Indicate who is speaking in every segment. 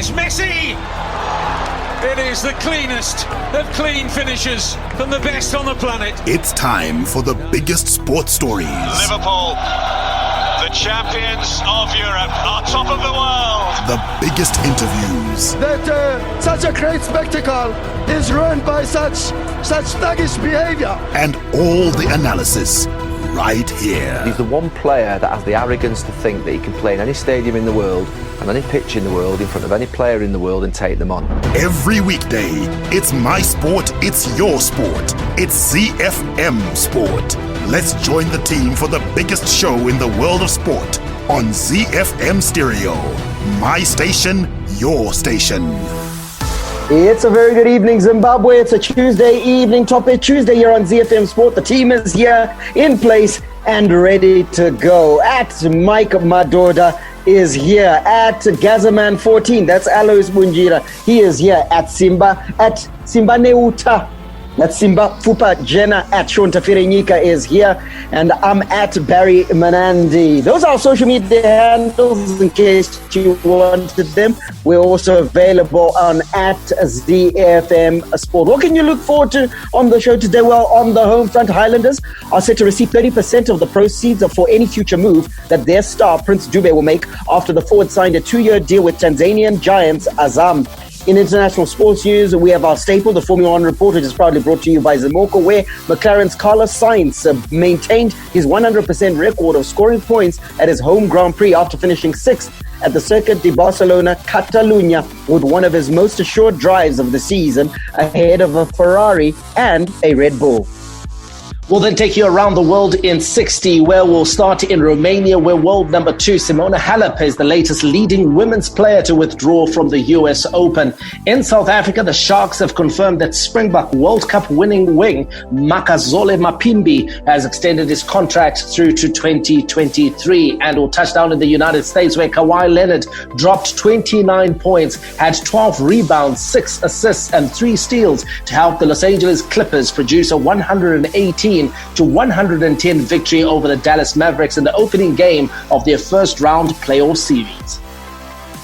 Speaker 1: It's Messi! It is the cleanest of clean finishes from the best on the planet.
Speaker 2: It's time for the biggest sports stories.
Speaker 3: Liverpool, the champions of Europe, are top of the world.
Speaker 2: The biggest interviews.
Speaker 4: That such a great spectacle is ruined by such thuggish behavior.
Speaker 2: And all the analysis right here.
Speaker 5: He's the one player that has the arrogance to think that he can play in any stadium in the world and any pitch in the world in front of any player in the world and take them on.
Speaker 2: Every weekday, it's my sport, it's your sport. It's ZiFM Sport. Let's join the team for the biggest show in the world of sport on ZiFM Stereo. My station, your station.
Speaker 6: It's a very good evening, Zimbabwe. It's a Tuesday evening, Topic Tuesday here on ZiFM Sport. The team is here, in place, and ready to go. At Mike Madoda is here. At Gazaman14, that's Alois Bunjira. He is here at Simba Neuta. That's Simba Fupa Jenna. At Shonta Firenyika is here. And I'm at Barry Manandi. Those are our social media handles in case you wanted them. We're also available on at ZiFM Sport. What can you look forward to on the show today? Well, on the home front, Highlanders are set to receive 30% of the proceeds for any future move that their star, Prince Dube, will make after the forward signed a 2-year deal with Tanzanian giants Azam. In international sports news, we have our staple, the Formula One report, which is proudly brought to you by Zamoko, where McLaren's Carlos Sainz maintained his 100% record of scoring points at his home Grand Prix after finishing 6th at the Circuit de Barcelona, Catalunya, with one of his most assured drives of the season, ahead of a Ferrari and a Red Bull. We'll then take you around the world in 60, where we'll start in Romania, where world number 2, Simona Halep, is the latest leading women's player to withdraw from the US Open. In South Africa, the Sharks have confirmed that Springbok World Cup winning wing Makazole Mapimbi has extended his contract through to 2023. And we'll touch down in the United States, where Kawhi Leonard dropped 29 points, had 12 rebounds, 6 assists, and 3 steals to help the Los Angeles Clippers produce a 118 to 110 victory over the Dallas Mavericks in the opening game of their first round playoff series.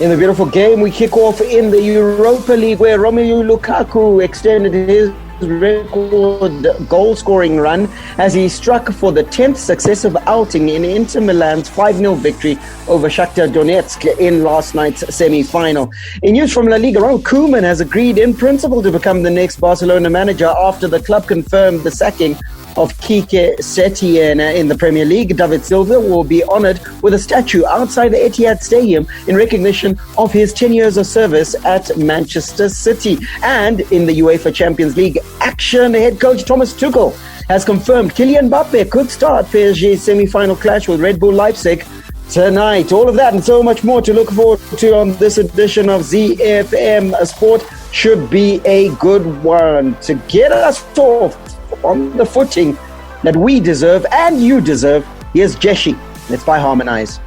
Speaker 6: In the beautiful game, we kick off in the Europa League, where Romelu Lukaku extended his record goal-scoring run as he struck for the 10th successive outing in Inter Milan's 5-0 victory over Shakhtar Donetsk in last night's semi-final. In news from La Liga, Ronald Koeman has agreed in principle to become the next Barcelona manager after the club confirmed the sacking of Quique Setién in the Premier League. David Silva will be honoured with a statue outside the Etihad Stadium in recognition of his 10 years of service at Manchester City. And in the UEFA Champions League action, head coach Thomas Tuchel has confirmed Kylian Mbappe could start PSG's semi-final clash with Red Bull Leipzig tonight. All of that and so much more to look forward to on this edition of ZiFM Sport. Should be a good one to get us off on the footing that we deserve and you deserve. Here's Jeshi. Let's buy Harmonize.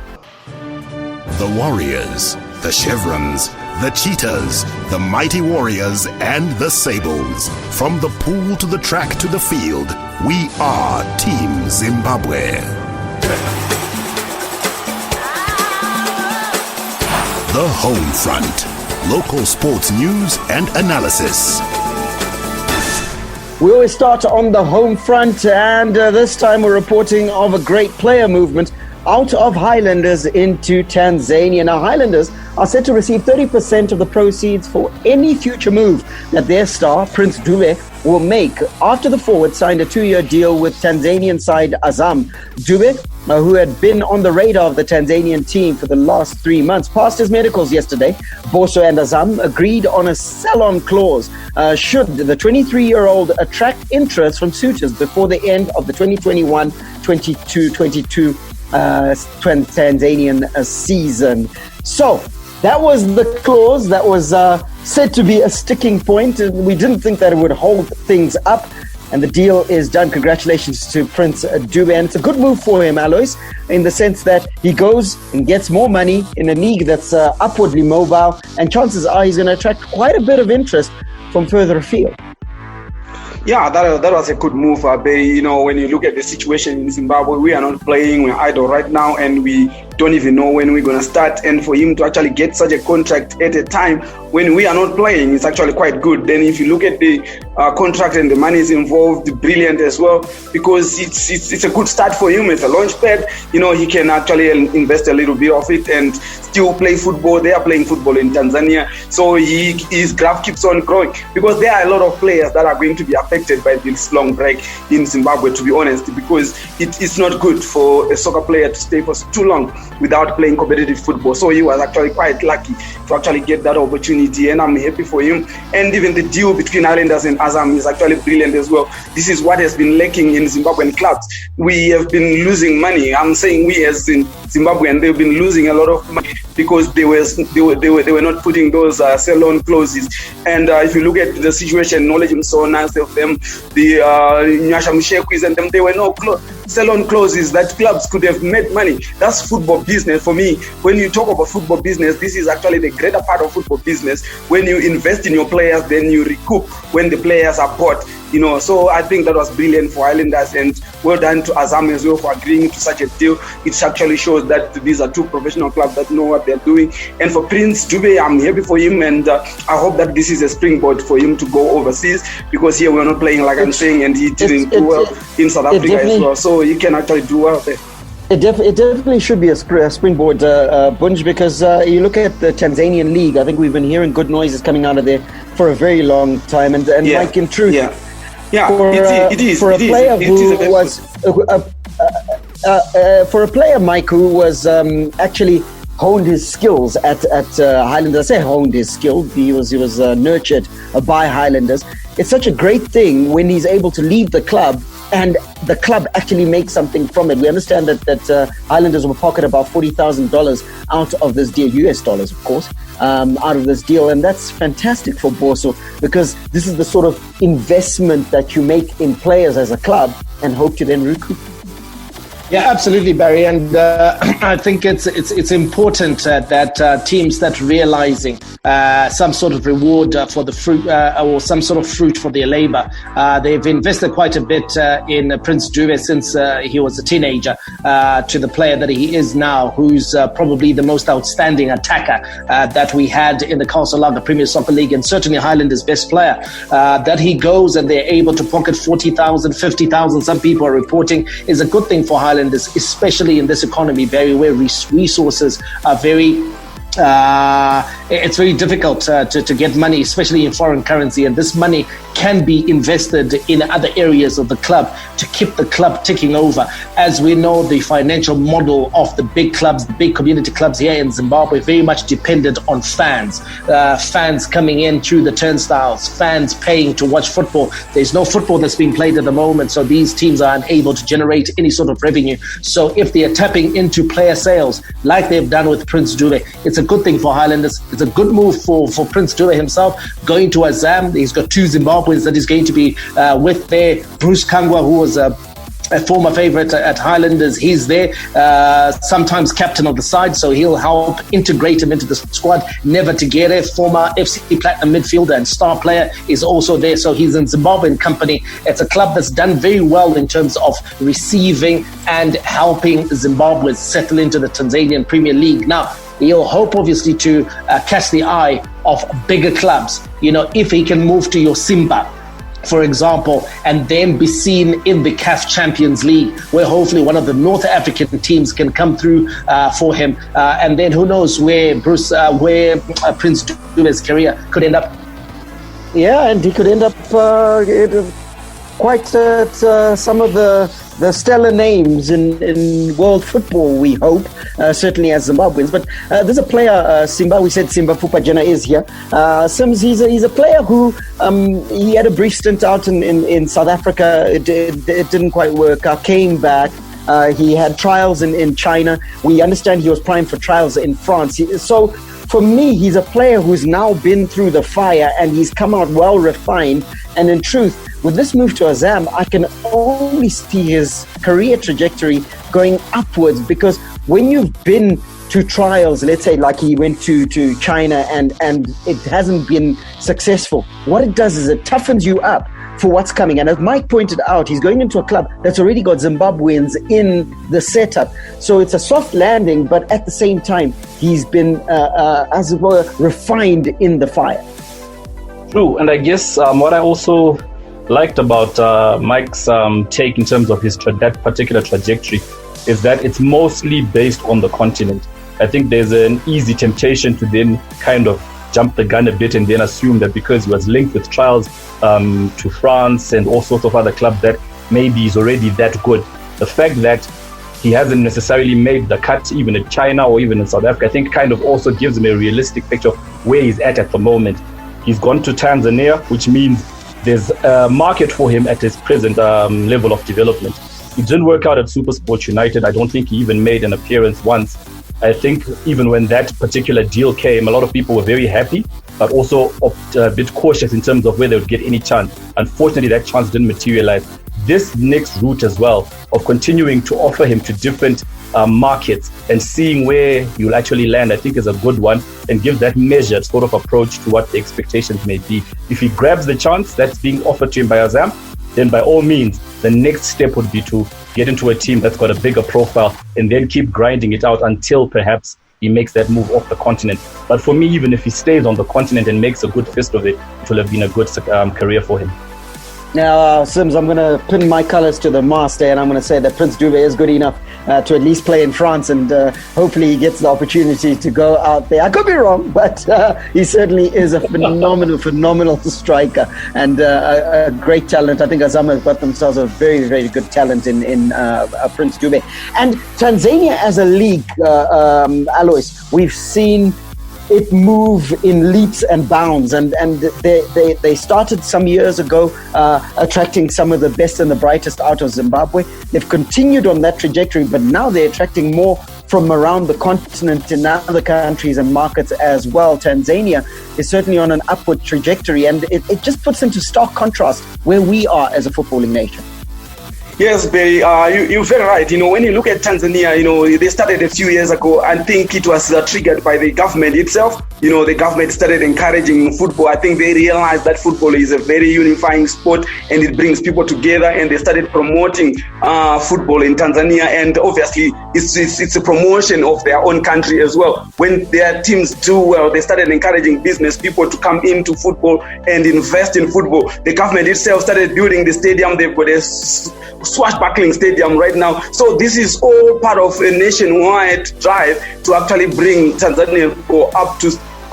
Speaker 2: The Warriors, the Chevrons, the Cheetahs, the Mighty Warriors, and the Sables. From the pool to the track to the field, we are Team Zimbabwe. The Home Front. Local sports news and analysis.
Speaker 6: We always start on the home front, and this time we're reporting of a great player movement out of Highlanders into Tanzania. Now, Highlanders are set to receive 30% of the proceeds for any future move that their star, Prince Dube, will make after the forward signed a 2-year deal with Tanzanian side Azam. Dube, who had been on the radar of the Tanzanian team for the last 3 months, passed his medicals yesterday. Boso and Azam agreed on a sell-on clause should the 23-year-old attract interest from suitors before the end of the 2021-22 Tanzanian season. So that was the clause that was said to be a sticking point. We didn't think that it would hold things up, and the deal is done. Congratulations to Prince Dube, and it's a good move for him, Alois, in the sense that he goes and gets more money in a league that's upwardly mobile, and chances are he's going to attract quite a bit of interest from further afield.
Speaker 7: Yeah, that was a good move, Barry. You know, when you look at the situation in Zimbabwe, we are not playing, we're idle right now, and we don't even know when we're going to start. And for him to actually get such a contract at a time when we are not playing, it's actually quite good. Then if you look at the contract and the money is involved, brilliant as well, because it's a good start for him. It's a launch pad. He can actually invest a little bit of it and still play football. They are playing football in Tanzania, so his graph keeps on growing, because there are a lot of players that are going to be affected by this long break in Zimbabwe, to be honest, because it's not good for a soccer player to stay for too long without playing competitive football. So he was actually quite lucky to actually get that opportunity, and I'm happy for him. And even the deal between Highlanders and Azam is actually brilliant as well. This is what has been lacking in Zimbabwean clubs. We have been losing money. I'm saying we as in Zimbabwe, and they've been losing a lot of money because they were not putting those sell-on clauses. And if you look at the situation, Knowledge and so on, of them, the Nyasha Mushekwis and them, there were no sell-on clauses that clubs could have made money. That's football business for me. When you talk about football business, this is actually the greater part of football business. When you invest in your players, then you recoup when the players are bought. So I think that was brilliant for Highlanders, and well done to Azam as well for agreeing to such a deal. It actually shows that these are two professional clubs that know what they're doing. And for Prince Dube, I'm happy for him, and I hope that this is a springboard for him to go overseas, because here we're not playing, like I'm saying, and he didn't do well in South Africa as well. So he can actually do well there.
Speaker 6: It definitely should be a springboard, Bunj, because you look at the Tanzanian league. I think we've been hearing good noises coming out of there for a very long time. And Mike, in truth, for a player Mike, who was actually honed his skills at Highlanders. I say honed his skill. He was nurtured by Highlanders. It's such a great thing when he's able to leave the club and the club actually makes something from it. We understand that Highlanders will pocket about $40,000 out of this deal, US dollars, of course, out of this deal. And that's fantastic for Boso, because this is the sort of investment that you make in players as a club and hope to then recoup.
Speaker 8: Yeah, absolutely, Barry. And I think it's important that teams that realizing some sort of reward for the fruit or some sort of fruit for their labor. They've invested quite a bit in Prince Dube since he was a teenager to the player that he is now, who's probably the most outstanding attacker that we had in the Council of the Premier Soccer League, and certainly Highlanders' best player. That he goes and they're able to pocket 40,000, 50,000, some people are reporting, is a good thing for Highlanders, especially in this economy, Barry, where resources are very it's very difficult to get money, especially in foreign currency, and this money can be invested in other areas of the club to keep the club ticking over. As we know, the financial model of the big clubs, the big community clubs here in Zimbabwe, very much dependent on fans. Fans coming in through the turnstiles, fans paying to watch football. There's no football that's being played at the moment, so these teams are unable to generate any sort of revenue. So if they are tapping into player sales like they've done with Prince Dube, it's a good thing for Highlanders. It's a good move for Prince Dube himself, going to Azam. He's got two Zimbabweans that he's going to be with there. Bruce Kangwa, who was a former favourite at Highlanders, he's there, sometimes captain of the side, so he'll help integrate him into the squad. Never Tegere, former FC Platinum midfielder and star player, is also there, so he's in Zimbabwean company. It's a club that's done very well in terms of receiving and helping Zimbabweans settle into the Tanzanian Premier League. Now, he'll hope obviously to catch the eye of bigger clubs, if he can move to your Simba, for example, and then be seen in the CAF Champions League, where hopefully one of the North African teams can come through for him. And then who knows where Prince Dube's career could end up.
Speaker 6: Yeah, and he could end up quite at some of the stellar names in world football, we hope, certainly as Zimbabweans. But there's a player, Simba, we said Simba Pupajana is here. Sims, he's a player who, he had a brief stint out in South Africa. It didn't quite work out, came back. He had trials in China. We understand he was primed for trials in France. So for me, he's a player who's now been through the fire and he's come out well refined. And in truth, with this move to Azam, I can only see his career trajectory going upwards, because when you've been to trials, let's say like he went to China and it hasn't been successful, what it does is it toughens you up for what's coming. And as Mike pointed out, he's going into a club that's already got Zimbabweans in the setup. So it's a soft landing, but at the same time, he's been, as it were, refined in the fire.
Speaker 9: True. And I guess what I also liked about Mike's take in terms of his that particular trajectory is that it's mostly based on the continent. I think there's an easy temptation to then kind of jump the gun a bit and then assume that because he was linked with trials to France and all sorts of other clubs that maybe he's already that good. The fact that he hasn't necessarily made the cut even in China or even in South Africa, I think kind of also gives him a realistic picture of where he's at the moment. He's gone to Tanzania, which means there's a market for him at his present level of development. It didn't work out at SuperSport United. I don't think he even made an appearance once. I think even when that particular deal came, a lot of people were very happy, but also a bit cautious in terms of whether they would get any chance. Unfortunately, that chance didn't materialize. This next route as well of continuing to offer him to different markets and seeing where you'll actually land, I think is a good one, and give that measured sort of approach to what the expectations may be. If he grabs the chance that's being offered to him by Azam, then by all means, the next step would be to get into a team that's got a bigger profile and then keep grinding it out until perhaps he makes that move off the continent. But for me, even if he stays on the continent and makes a good fist of it, it will have been a good career for him.
Speaker 6: Now, Sims, I'm going to pin my colours to the mast there, and I'm going to say that Prince Dube is good enough to at least play in France, and hopefully he gets the opportunity to go out there. I could be wrong, but he certainly is a phenomenal striker and a great talent. I think Azam has got themselves a very, very good talent in Prince Dube. And Tanzania as a league, Alois, we've seen it move in leaps and bounds, and they started some years ago attracting some of the best and the brightest out of Zimbabwe. They've continued on that trajectory, but now they're attracting more from around the continent in other countries and markets as well. Tanzania is certainly on an upward trajectory, and it just puts into stark contrast where we are as a footballing nation.
Speaker 7: Yes, Barry, you're very right. When you look at Tanzania, they started a few years ago. I think it was triggered by the government itself. The government started encouraging football. I think they realized that football is a very unifying sport and it brings people together, and they started promoting football in Tanzania. And obviously, it's a promotion of their own country as well. When their teams do well, they started encouraging business people to come into football and invest in football. The government itself started building the stadium. They've got a swashbuckling stadium right now. So this is all part of a nationwide drive to actually bring Tanzania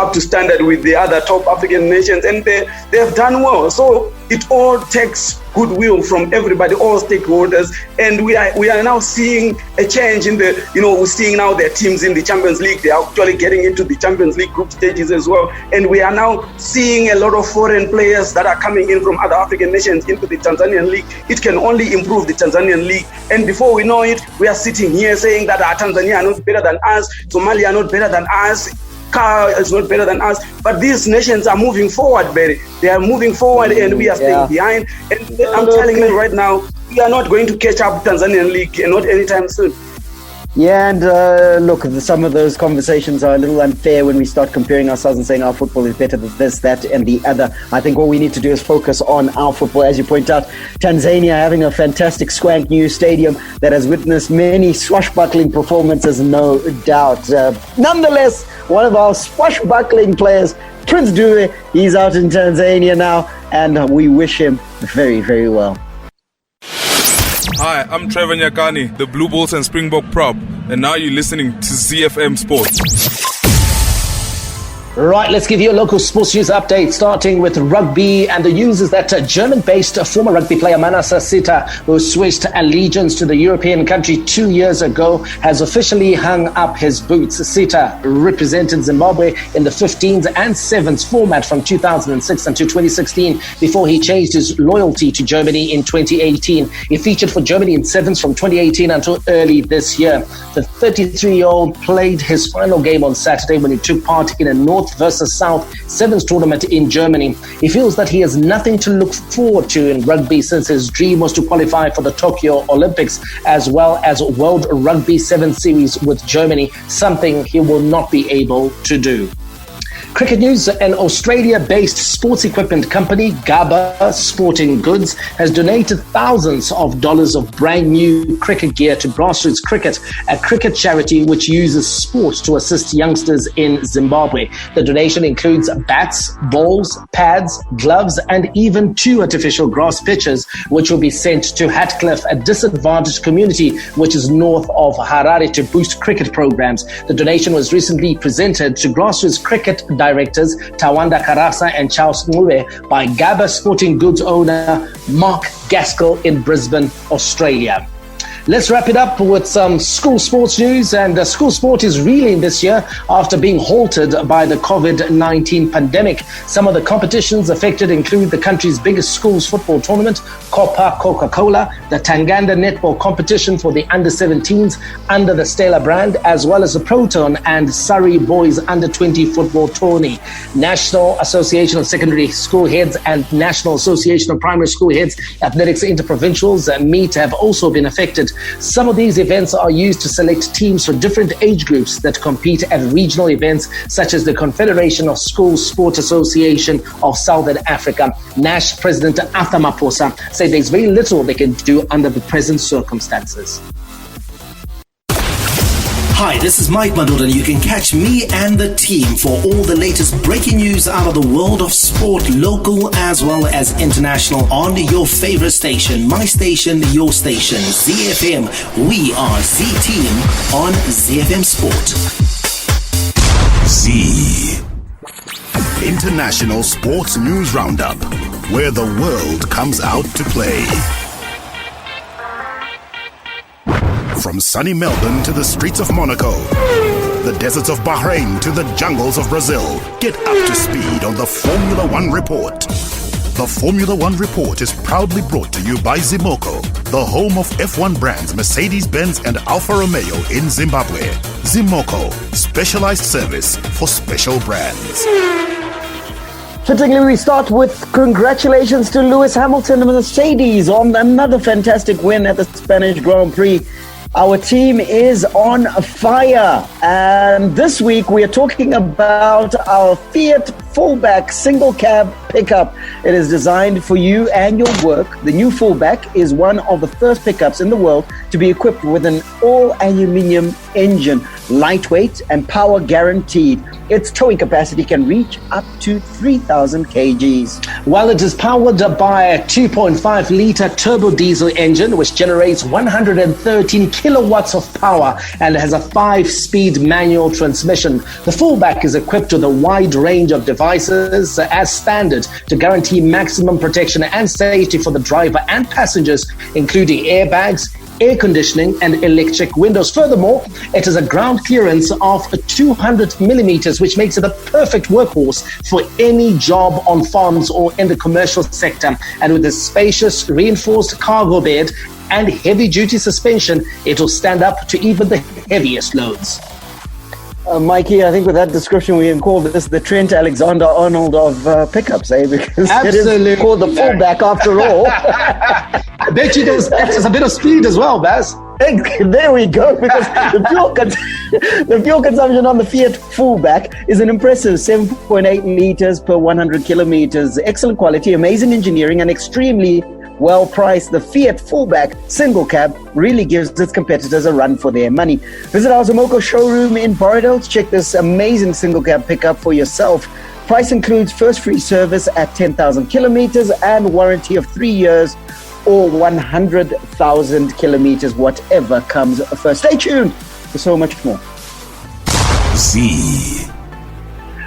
Speaker 7: up to standard with the other top African nations, and they have done well. So it all takes goodwill from everybody, all stakeholders, and we are now seeing a change in we're seeing now their teams in the Champions League. They are actually getting into the Champions League group stages as well, and we are now seeing a lot of foreign players that are coming in from other African nations into the Tanzanian league. It can only improve the Tanzanian league, and before we know it, we are sitting here saying that Tanzania are not better than us, Somalia are not better than us, Car is not better than us, but these nations are moving forward, Barry. They are moving forward, and we are staying behind. And I'm telling you right now, we are not going to catch up Tanzanian league, and not anytime soon.
Speaker 6: Yeah, and look, some of those conversations are a little unfair when we start comparing ourselves and saying our football is better than this, that, and the other. I think what we need to do is focus on our football. As you point out, Tanzania having a fantastic swank new stadium that has witnessed many swashbuckling performances, no doubt. Nonetheless, one of our swashbuckling players, Prince Dube, he's out in Tanzania now, and we wish him very, very well.
Speaker 10: Hi, I'm Trevor Nyakani, the Blue Bulls and Springbok prop, and now you're listening to ZiFM Sports.
Speaker 8: Right, let's give you a local sports news update, starting with rugby. And the news is that German-based former rugby player Manase Sita, who switched allegiance to the European country 2 years ago, has officially hung up his boots. Sita represented Zimbabwe in the 15s and 7s format from 2006 until 2016 before he changed his loyalty to Germany in 2018. He featured for Germany in 7s from 2018 until early this year. The 33-year-old played his final game on Saturday when he took part in a North versus South Sevens tournament in Germany. He feels that he has nothing to look forward to in rugby since his dream was to qualify for the Tokyo Olympics as well as World Rugby 7 Series with Germany, something he will not be able to do. Cricket news: an Australia-based sports equipment company, Gabba Sporting Goods, has donated thousands of dollars of brand new cricket gear to Grassroots Cricket, a cricket charity which uses sport to assist youngsters in Zimbabwe. The donation includes bats, balls, pads, gloves, and even 2 artificial grass pitches, which will be sent to Hatcliffe, a disadvantaged community which is north of Harare, to boost cricket programs. The donation was recently presented to Grassroots Cricket directors Tawanda Karasa and Charles Ngube by Gabba Sporting Goods owner Mark Gaskell in Brisbane, Australia. Let's wrap it up with some school sports news. And school sport is reeling this year after being halted by the COVID-19 pandemic. Some of the competitions affected include the country's biggest schools football tournament, Copa Coca-Cola, the Tanganda netball competition for the under-17s under the Stella brand, as well as the Proton and Surrey boys under-20 football tourney. National Association of Secondary School Heads and National Association of Primary School Heads Athletics Interprovincials meet have also been affected. Some of these events are used to select teams for different age groups that compete at regional events such as the Confederation of School Sport Association of Southern Africa. NASH President Arthur Maposa said there's very little they can do under the present circumstances.
Speaker 11: Hi, this is Mike Madoda, and you can catch me and the team for all the latest breaking news out of the world of sport, local as well as international, on your favorite station, my station, your station, ZiFM. We are Z-Team on ZiFM Sport.
Speaker 2: Z International Sports News Roundup, where the world comes out to play. From sunny Melbourne to the streets of Monaco, the deserts of Bahrain to the jungles of Brazil, get up to speed on the Formula One Report. The Formula One Report is proudly brought to you by Zimoco, the home of F1 brands Mercedes-Benz and Alfa Romeo in Zimbabwe. Zimoco, specialized service for special brands.
Speaker 6: Fittingly, we start with congratulations to Lewis Hamilton and Mercedes on another fantastic win at the Spanish Grand Prix. Our team is on fire, and this week we are talking about our Fiat Fullback single cab pickup. It is designed for you and your work. The new Fullback is one of the first pickups in the world to be equipped with an all-aluminium engine, lightweight and power guaranteed. Its towing capacity can reach up to 3,000 kgs.
Speaker 8: While it is powered by a 2.5-litre turbo diesel engine, which generates 113 kilowatts of power and has a 5-speed manual transmission, the Fullback is equipped with a wide range of devices as standard to guarantee maximum protection and safety for the driver and passengers, including airbags, air conditioning and electric windows. Furthermore, it has a ground clearance of 200 millimeters, which makes it a perfect workhorse for any job on farms or in the commercial sector. And with a spacious reinforced cargo bed and heavy-duty suspension, it will stand up to even the heaviest loads.
Speaker 6: Mikey, I think with that description we can call this the Trent Alexander-Arnold of pickups, because
Speaker 8: Absolutely.
Speaker 6: It is called the Fullback after all.
Speaker 8: I bet you there's a bit of speed as well, Baz.
Speaker 6: There we go, because the fuel consumption on the Fiat Fullback is an impressive 7.8 liters per 100 kilometers. Excellent quality, amazing engineering, and extremely well priced. The Fiat Fullback single cab really gives its competitors a run for their money. Visit our Zimoco showroom in Borrowdale to check this amazing single cab pickup for yourself. Price includes first free service at 10,000 kilometers and warranty of 3 years or 100,000 kilometers, whatever comes first. Stay tuned for so much more.
Speaker 2: Z.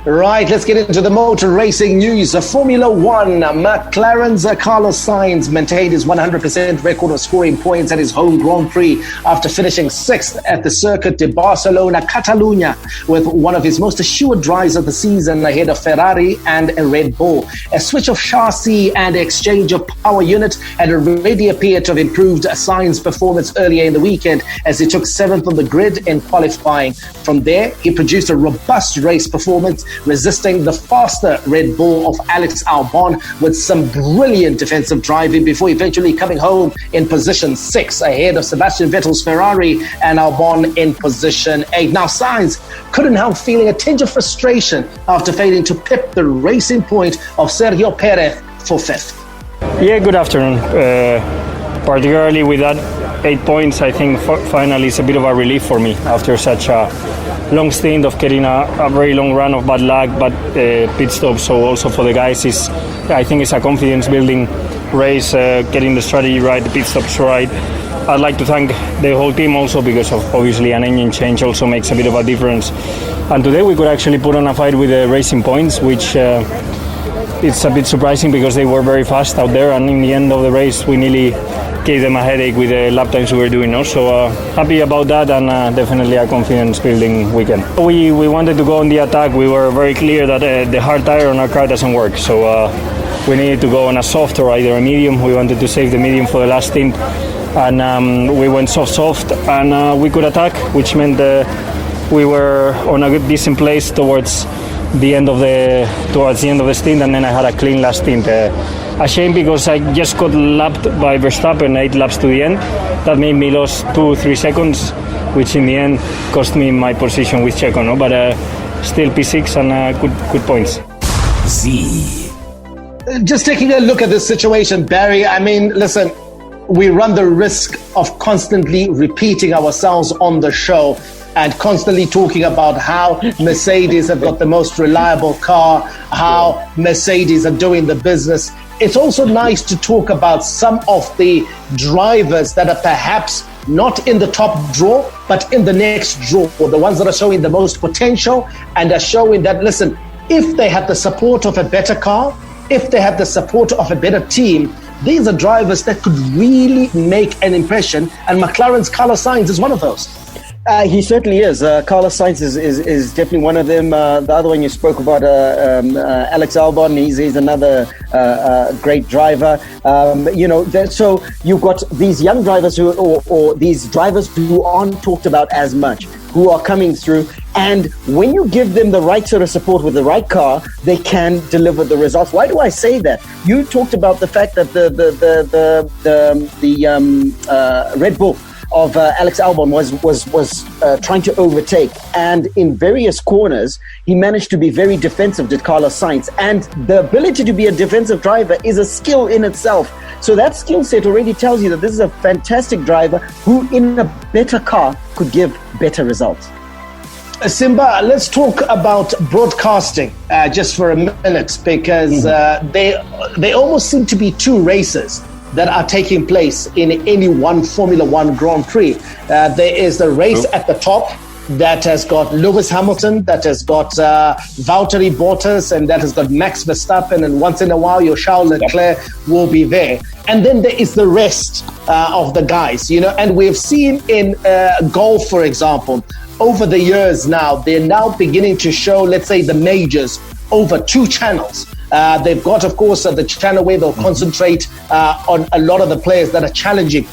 Speaker 8: Right, let's get into the motor racing news. Formula One, McLaren's Carlos Sainz maintained his 100% record of scoring points at his home Grand Prix after finishing 6th at the Circuit de Barcelona, Catalunya, with one of his most assured drives of the season ahead of Ferrari and a Red Bull. A switch of chassis and exchange of power unit had already appeared to have improved Sainz's performance earlier in the weekend as he took 7th on the grid in qualifying. From there, he produced a robust race performance resisting the faster Red Bull of Alex Albon with some brilliant defensive driving before eventually coming home in position 6 ahead of Sebastian Vettel's Ferrari and Albon in position 8. Now, Sainz couldn't help feeling a tinge of frustration after failing to pip the racing point of Sergio Perez for 5th.
Speaker 12: Yeah, good afternoon. Particularly with that 8 points, I think finally it's a bit of a relief for me after such a long stint of getting a very long run of bad luck, but pit stops. So also for the guys, I think it's a confidence building race, getting the strategy right, the pit stops right. I'd like to thank the whole team also, because of obviously an engine change also makes a bit of a difference. And today we could actually put on a fight with the racing points, which it's a bit surprising because they were very fast out there, and in the end of the race we nearly gave them a headache with the lap times we were doing. So happy about that, and definitely a confidence building weekend. We wanted to go on the attack. We were very clear that the hard tire on our car doesn't work, so we needed to go on a soft or either a medium. We wanted to save the medium for the last stint, and we went soft, and we could attack, which meant we were on a good decent place towards the end of the stint, and then I had a clean last stint. A shame because I just got lapped by Verstappen 8 laps to the end. That made me lose 2-3 seconds, which in the end cost me my position with Checo. No? But still P6 and good points.
Speaker 8: Just taking a look at this situation, Barry, I mean, listen, we run the risk of constantly repeating ourselves on the show and constantly talking about how Mercedes have got the most reliable car, how Mercedes are doing the business. It's also nice to talk about some of the drivers that are perhaps not in the top draw, but in the next draw, the ones that are showing the most potential and are showing that, listen, if they have the support of a better car, if they have the support of a better team, these are drivers that could really make an impression, and McLaren's Carlos Sainz is one of those.
Speaker 6: He certainly is. Carlos Sainz is definitely one of them. The other one you spoke about, Alex Albon, he's another great driver. So you've got these young drivers or these drivers who aren't talked about as much, who are coming through. And when you give them the right sort of support with the right car, they can deliver the results. Why do I say that? You talked about the fact that the Red Bull of Alex Albon was trying to overtake, and in various corners he managed to be very defensive, did Carlos Sainz, and the ability to be a defensive driver is a skill in itself. So that skill set already tells you that this is a fantastic driver who in a better car could give better results.
Speaker 8: Simba, let's talk about broadcasting just for a minute, because they almost seem to be two races that are taking place in any one Formula One Grand Prix. There is the race at the top that has got Lewis Hamilton, that has got Valtteri Bottas, and that has got Max Verstappen, and once in a while your Charles Leclerc will be there. And then there is the rest of the guys, and we've seen in golf, for example, over the years now, they're now beginning to show, let's say, the majors over 2 channels. They've got, of course, the channel where they'll concentrate on a lot of the players that are challenging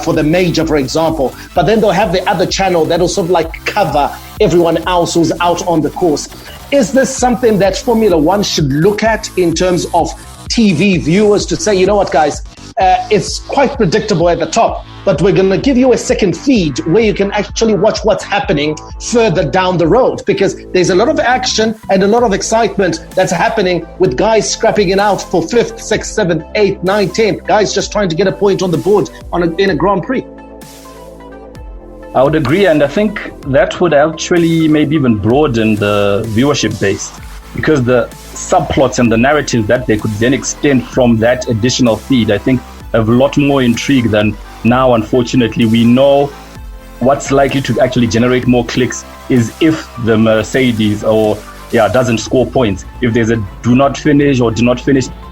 Speaker 8: for the major, for example. But then they'll have the other channel that'll sort of like cover everyone else who's out on the course. Is this something that Formula One should look at in terms of TV viewers to say, you know what, guys, it's quite predictable at the top, but we're going to give you a second feed where you can actually watch what's happening further down the road, because there's a lot of action and a lot of excitement that's happening with guys scrapping it out for 5th, 6th, 7th, 8th, 9th, 10th, guys just trying to get a point on the board in a Grand Prix.
Speaker 9: I would agree, and I think that would actually maybe even broaden the viewership base, because the subplots and the narrative that they could then extend from that additional feed, I think, have a lot more intrigue than now. Unfortunately, we know what's likely to actually generate more clicks is if the Mercedes doesn't score points. If there's a do not finish,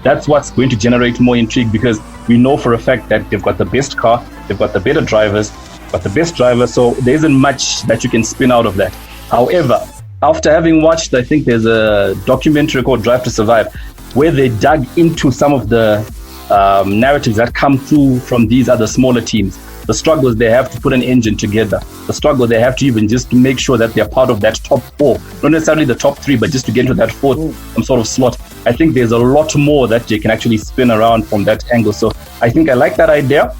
Speaker 9: that's what's going to generate more intrigue, because we know for a fact that they've got the best car, they've got the better drivers, but the best driver, so there isn't much that you can spin out of that. However, after having watched, I think there's a documentary called Drive to Survive, where they dug into some of the narratives that come through from these other smaller teams. the struggles they have to put an engine together, the struggle they have to even just to make sure that they're part of that top 4, not necessarily the top 3, but just to get into that 4th sort of slot. I think there's a lot more that they can actually spin around from that angle. So I think I like that idea.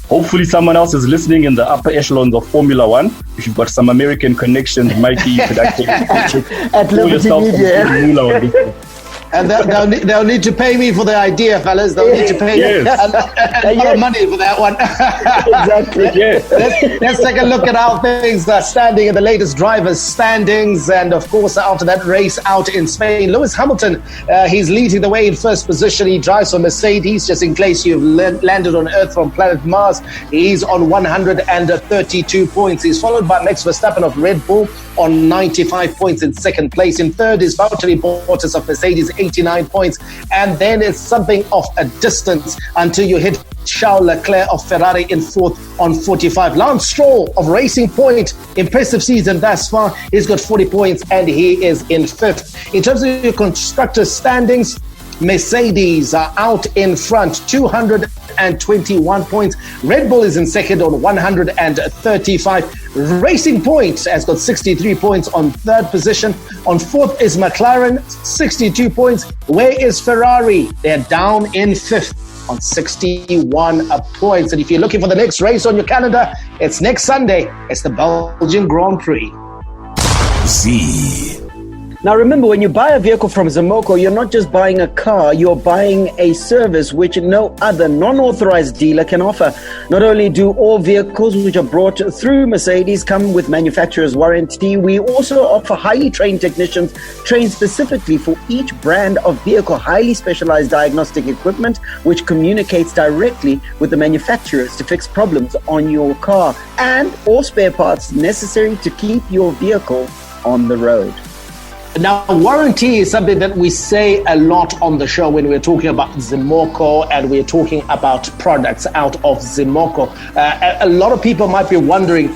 Speaker 9: Hopefully someone else is listening in the upper echelons of Formula One. If you've got some American connections, Mikey, you could actually
Speaker 6: at Liberty Media.
Speaker 8: And they'll need to pay me for the idea, fellas. They'll need to pay me a lot of money for that one.
Speaker 6: Exactly.
Speaker 8: Let's take a look at how things are standing in the latest drivers' standings. And, of course, after that race out in Spain, Lewis Hamilton, he's leading the way in first position. He drives for Mercedes, just in case you've landed on Earth from planet Mars. He's on 132 points. He's followed by Max Verstappen of Red Bull on 95 points in second place. In third is Valtteri Bottas of Mercedes, 89 points. And then it's something of a distance until you hit Charles Leclerc of Ferrari in fourth on 45. Lance Stroll of Racing Point, impressive season thus far. He's got 40 points and he is in fifth. In terms of your constructors' standings, Mercedes are out in front, 221 points. Red Bull is in second on 135. Racing Point has got 63 points on third position. On fourth is McLaren, 62 points. Where is Ferrari? They're down in fifth on 61 points. And if you're looking for the next race on your calendar, it's next Sunday. It's the Belgian Grand Prix.
Speaker 2: Z.
Speaker 6: Now remember, when you buy a vehicle from Zimoco, you're not just buying a car, you're buying a service which no other non-authorized dealer can offer. Not only do all vehicles which are brought through Mercedes come with manufacturer's warranty, we also offer highly trained technicians trained specifically for each brand of vehicle, highly specialized diagnostic equipment which communicates directly with the manufacturers to fix problems on your car, and all spare parts necessary to keep your vehicle on the road.
Speaker 8: Now, warranty is something that we say a lot on the show when we're talking about Zimoco and we're talking about products out of Zimoco. A lot of people might be wondering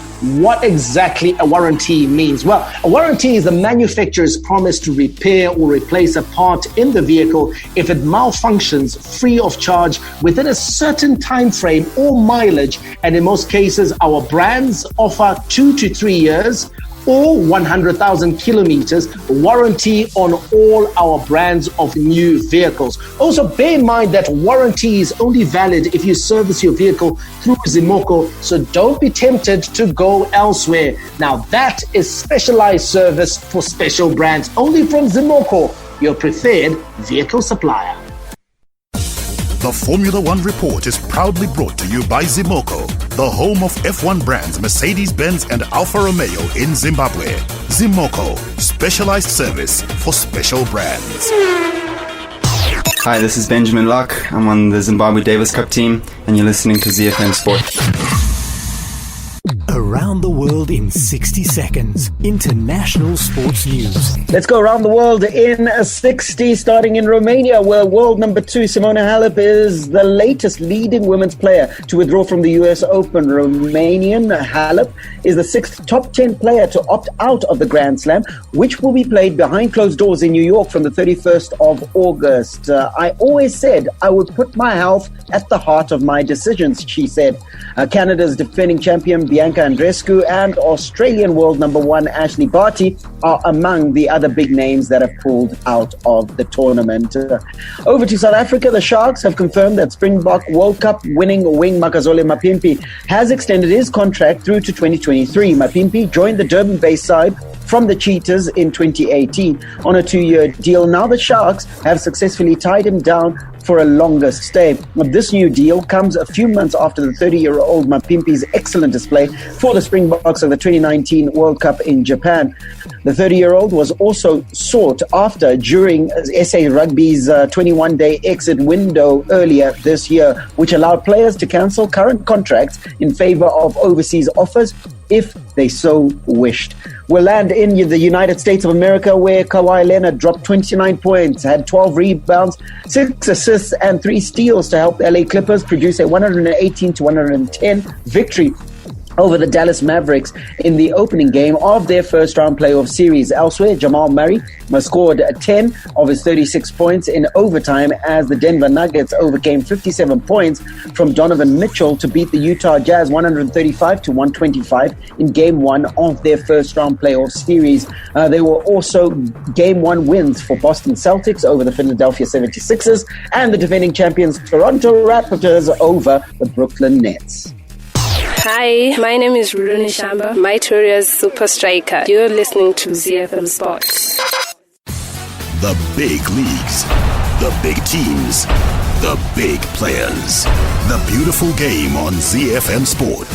Speaker 8: what exactly a warranty means. Well, a warranty is the manufacturer's promise to repair or replace a part in the vehicle if it malfunctions free of charge within a certain time frame or mileage. And in most cases, our brands offer 2 to 3 years or 100,000 kilometers warranty on all our brands of new vehicles. Also, bear in mind that warranty is only valid if you service your vehicle through Zimoco, so don't be tempted to go elsewhere. Now, that is specialized service for special brands, only from Zimoco, your preferred vehicle supplier.
Speaker 2: The Formula One Report is proudly brought to you by Zimoco, the home of F1 brands Mercedes-Benz and Alfa Romeo in Zimbabwe. Zimoco, specialized service for special brands.
Speaker 13: Hi, this is Benjamin Locke. I'm on the Zimbabwe Davis Cup team, and you're listening to ZiFM Sport.
Speaker 14: Around the world in 60 seconds. International sports news.
Speaker 6: Let's go around the world in 60, starting in Romania, where world number 2 Simona Halep is the latest leading women's player to withdraw from the US Open. Romanian Halep is the 6th top 10 player to opt out of the Grand Slam, which will be played behind closed doors in New York from the 31st of August. I always said I would put my health at the heart of my decisions, she said. Canada's defending champion Bianca Andreescu and Australian world number 1 Ashley Barty are among the other big names that have pulled out of the tournament. Over to South Africa, the Sharks have confirmed that Springbok World Cup winning wing Makazole Mapimpi has extended his contract through to 2023. Mapimpi joined the Durban-based side from the Cheetahs in 2018 on a 2-year deal. Now the Sharks have successfully tied him down for a longer stay. This new deal comes a few months after the 30-year-old Mapimpi's excellent display for the Springboks of the 2019 World Cup in Japan. The 30-year-old was also sought after during SA Rugby's 21-day exit window earlier this year, which allowed players to cancel current contracts in favor of overseas offers if they so wished. We'll land in the United States of America, where Kawhi Leonard dropped 29 points, had 12 rebounds, 6 assists, and 3 steals to help LA Clippers produce a 118-110 victory over the Dallas Mavericks in the opening game of their first-round playoff series. Elsewhere, Jamal Murray scored 10 of his 36 points in overtime as the Denver Nuggets overcame 57 points from Donovan Mitchell to beat the Utah Jazz 135-125 in Game 1 of their first-round playoff series. There were also Game 1 wins for Boston Celtics over the Philadelphia 76ers and the defending champions Toronto Raptors over the Brooklyn Nets.
Speaker 15: Hi, my name is Rudoni Shamba, Mytoria's super striker. You're listening to ZiFM Sports.
Speaker 2: The big leagues, the big teams, the big players. The beautiful game on ZiFM Sport.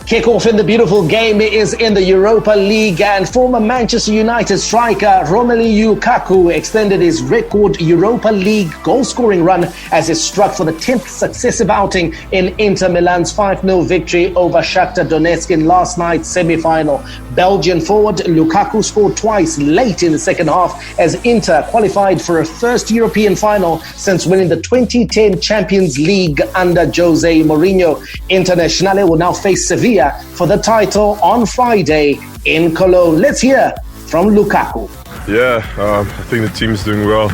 Speaker 8: Kick-off in the beautiful game is in the Europa League, and former Manchester United striker Romelu Lukaku extended his record Europa League goal-scoring run as he struck for the 10th successive outing in Inter Milan's 5-0 victory over Shakhtar Donetsk in last night's semi-final. Belgian forward Lukaku scored twice late in the second half as Inter qualified for a first European final since winning the 2010 Champions League under Jose Mourinho. Internazionale will now face Sevilla for the title on Friday in Cologne. Let's hear from Lukaku.
Speaker 16: Yeah, I think the team is doing well.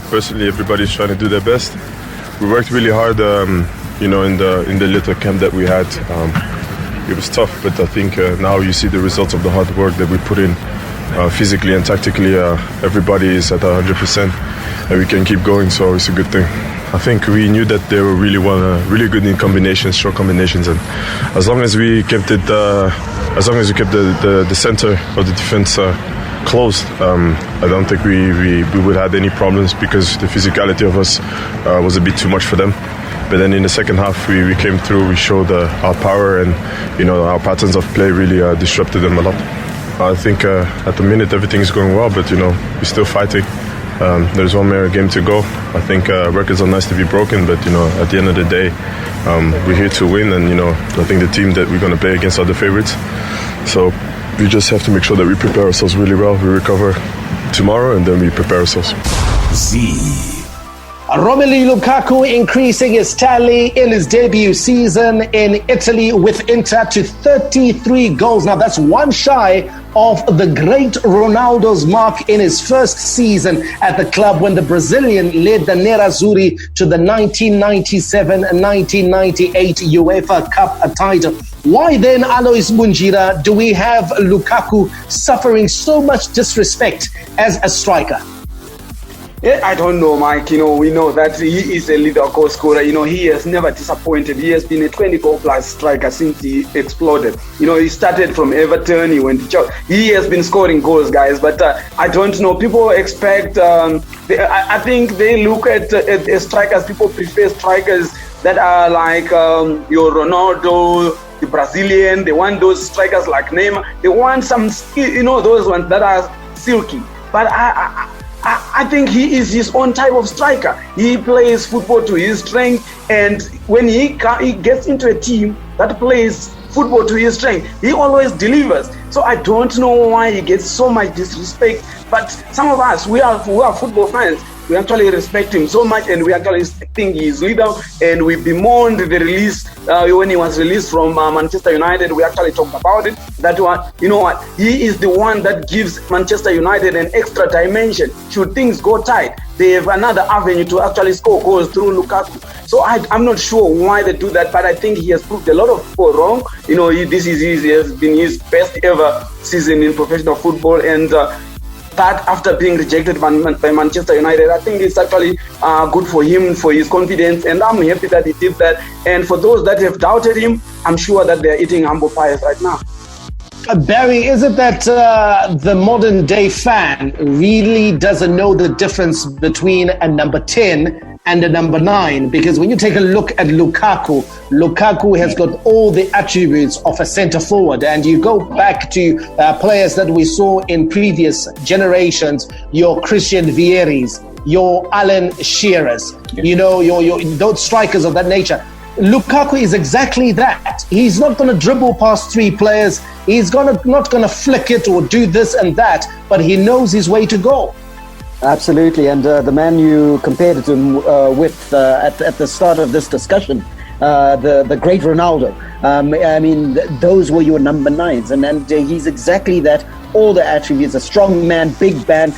Speaker 16: Personally, everybody's trying to do their best. We worked really hard, in the little camp that we had. It was tough, but I think now you see the results of the hard work that we put in physically and tactically. Everybody is at 100%, and we can keep going, so it's a good thing. I think we knew that they were really good in combinations, short combinations, and as long as we kept it, the center of the defense closed, I don't think we would have any problems because the physicality of us was a bit too much for them. But then in the second half, we came through. We showed our power, and our patterns of play really disrupted them a lot. I think at the minute everything's going well, but we're still fighting. There's one more game to go. I think records are nice to be broken, but at the end of the day, we're here to win, and I think the team that we're going to play against are the favorites. So we just have to make sure that we prepare ourselves really well. We recover tomorrow, and then we prepare ourselves.
Speaker 8: Romelu Lukaku increasing his tally in his debut season in Italy with Inter to 33 goals. Now that's one shy of the great Ronaldo's mark in his first season at the club when the Brazilian led the Nerazzurri to the 1997-1998 UEFA Cup title. Why then, Alois Munjira, do we have Lukaku suffering so much disrespect as a striker?
Speaker 7: Yeah, I don't know, Mike. We know that he is a leader goal scorer. He has never disappointed. He has been a 20-goal plus striker since he exploded. He started from Everton. He went to Chelsea. He has been scoring goals, guys. But I don't know. People expect. I think they look at strikers. People prefer strikers that are like your Ronaldo, the Brazilian. They want those strikers like Neymar. They want some, those ones that are silky. But I think he is his own type of striker. He plays football to his strength, and when he gets into a team that plays football to his strength, he always delivers. So I don't know why he gets so much disrespect. But some of us, we are football fans. We actually respect him so much, and we actually think he is leader. And we bemoaned the release when he was released from Manchester United. We actually talked about it. That one, he is the one that gives Manchester United an extra dimension. Should things go tight, they have another avenue to actually score goals through Lukaku. So I'm not sure why they do that, but I think he has proved a lot of people wrong. He has been his best ever season in professional football, and that after being rejected by Manchester United, I think it's actually good for him, for his confidence, and I'm happy that he did that. And for those that have doubted him, I'm sure that they're eating humble pies right now.
Speaker 8: Barry, is it that the modern day fan really doesn't know the difference between a number 10 and a number 9? Because when you take a look at Lukaku has got all the attributes of a centre forward, and you go back to players that we saw in previous generations, your Christian Vieris, your Alan Shearers, your those strikers of that nature. Lukaku is exactly that. He's not going to dribble past 3 players. He's not going to flick it or do this and that, but he knows his way to go.
Speaker 6: Absolutely, and the man you compared him with at the start of this discussion the great Ronaldo. Those were your number 9s, and he's exactly that. All the attributes: a strong man, big man,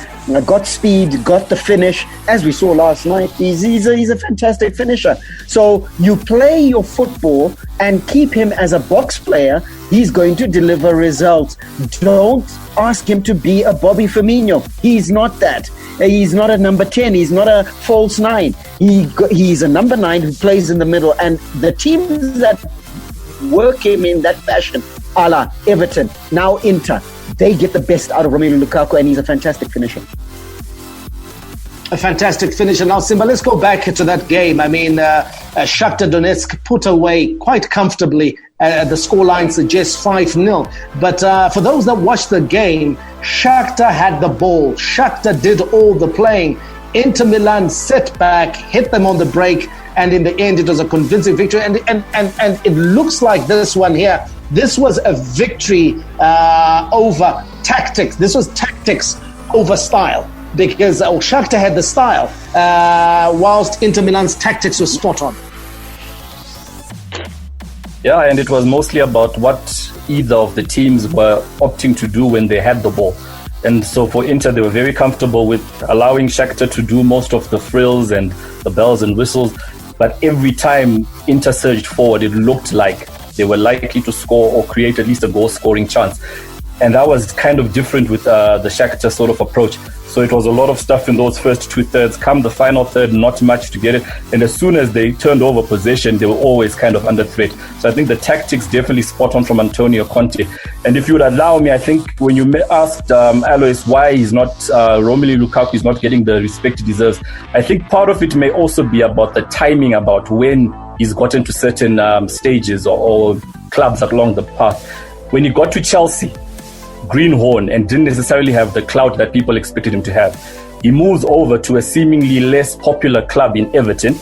Speaker 6: got speed, got the finish. As we saw last night, he's a fantastic finisher. So you play your football and keep him as a box player. He's going to deliver results. Don't ask him to be a Bobby Firmino. He's not that. He's not a number 10. He's not a false 9. He's a number 9 who plays in the middle. And the teams that work him in that fashion, a la Everton, now Inter, they get the best out of Romelu Lukaku, and he's a fantastic finisher.
Speaker 8: A fantastic finisher. Now, Simba, let's go back to that game. Shakhtar Donetsk put away quite comfortably. The scoreline suggests 5-0. But for those that watched the game, Shakhtar had the ball. Shakhtar did all the playing. Inter Milan set back, hit them on the break, and in the end, it was a convincing victory. And it looks like this one here. This was a victory over tactics. This was tactics over style, because Shakhtar had the style, whilst Inter Milan's tactics were spot on.
Speaker 9: Yeah, and it was mostly about what either of the teams were opting to do when they had the ball. And so for Inter, they were very comfortable with allowing Shakhtar to do most of the frills and the bells and whistles. But every time Inter surged forward, it looked like they were likely to score or create at least a goal-scoring chance. And that was kind of different with the Shakhtar sort of approach. So it was a lot of stuff in those first 2/3. Come the final third, not much to get it. And as soon as they turned over possession, they were always kind of under threat. So I think the tactics definitely spot on from Antonio Conte. And if you would allow me, I think when you asked Alois why he's not, Romelu Lukaku is not getting the respect he deserves, I think part of it may also be about the timing, about when he's gotten to certain stages or clubs along the path. When he got to Chelsea, greenhorn, and didn't necessarily have the clout that people expected him to have. He moves over to a seemingly less popular club in Everton,